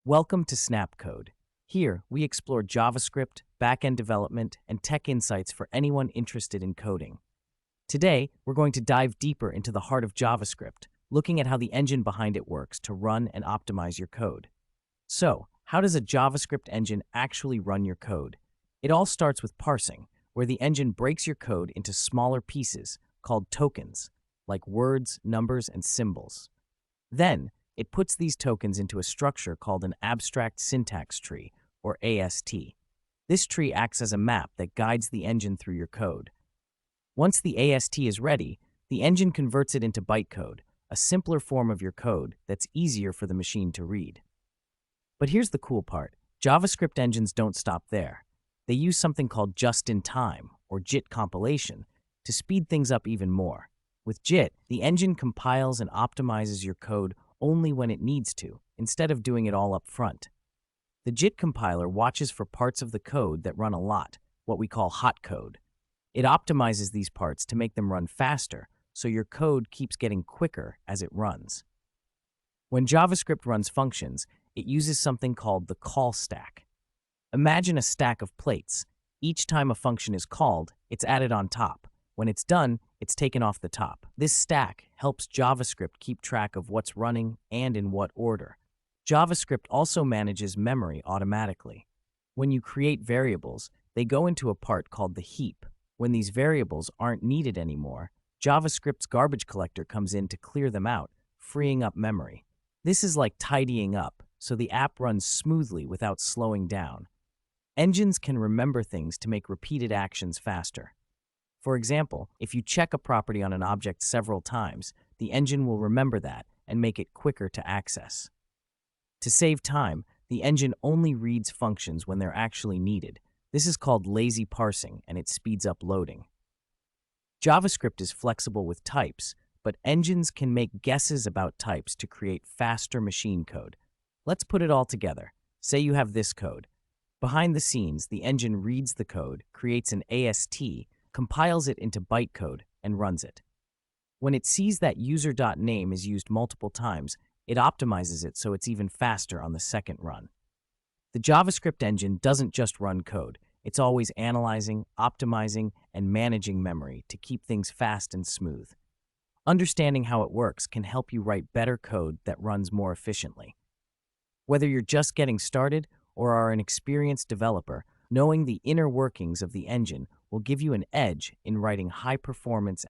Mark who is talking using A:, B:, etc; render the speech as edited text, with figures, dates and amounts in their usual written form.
A: Welcome to Snapcode. Here, we explore JavaScript, backend development, and tech insights for anyone interested in coding. Today, we're going to dive deeper into the heart of JavaScript, looking at how the engine behind it works to run and optimize your code. So, how does a JavaScript engine actually run your code? It all starts with parsing, where the engine breaks your code into smaller pieces called tokens, like words, numbers, and symbols. Then, it puts these tokens into a structure called an abstract syntax tree, or AST. This tree acts as a map that guides the engine through your code. Once the AST is ready, the engine converts it into bytecode, a simpler form of your code that's easier for the machine to read. But here's the cool part. JavaScript engines don't stop there. They use something called just-in-time, or JIT compilation, to speed things up even more. With JIT, the engine compiles and optimizes your code only when it needs to, instead of doing it all up front. The JIT compiler watches for parts of the code that run a lot, what we call hot code. It optimizes these parts to make them run faster, so your code keeps getting quicker as it runs. When JavaScript runs functions, it uses something called the call stack. Imagine a stack of plates. Each time a function is called, it's added on top. When it's done, it's taken off the top. This stack helps JavaScript keep track of what's running and in what order. JavaScript also manages memory automatically. When you create variables, they go into a part called the heap. When these variables aren't needed anymore, JavaScript's garbage collector comes in to clear them out, freeing up memory. This is like tidying up, so the app runs smoothly without slowing down. Engines can remember things to make repeated actions faster. For example, if you check a property on an object several times, the engine will remember that and make it quicker to access. To save time, the engine only reads functions when they're actually needed. This is called lazy parsing, and it speeds up loading. JavaScript is flexible with types, but engines can make guesses about types to create faster machine code. Let's put it all together. Say you have this code. Behind the scenes, the engine reads the code, creates an AST, compiles it into bytecode, and runs it. When it sees that user.name is used multiple times, it optimizes it so it's even faster on the second run. The JavaScript engine doesn't just run code. It's always analyzing, optimizing, and managing memory to keep things fast and smooth. Understanding how it works can help you write better code that runs more efficiently. Whether you're just getting started or are an experienced developer, knowing the inner workings of the engine will give you an edge in writing high-performance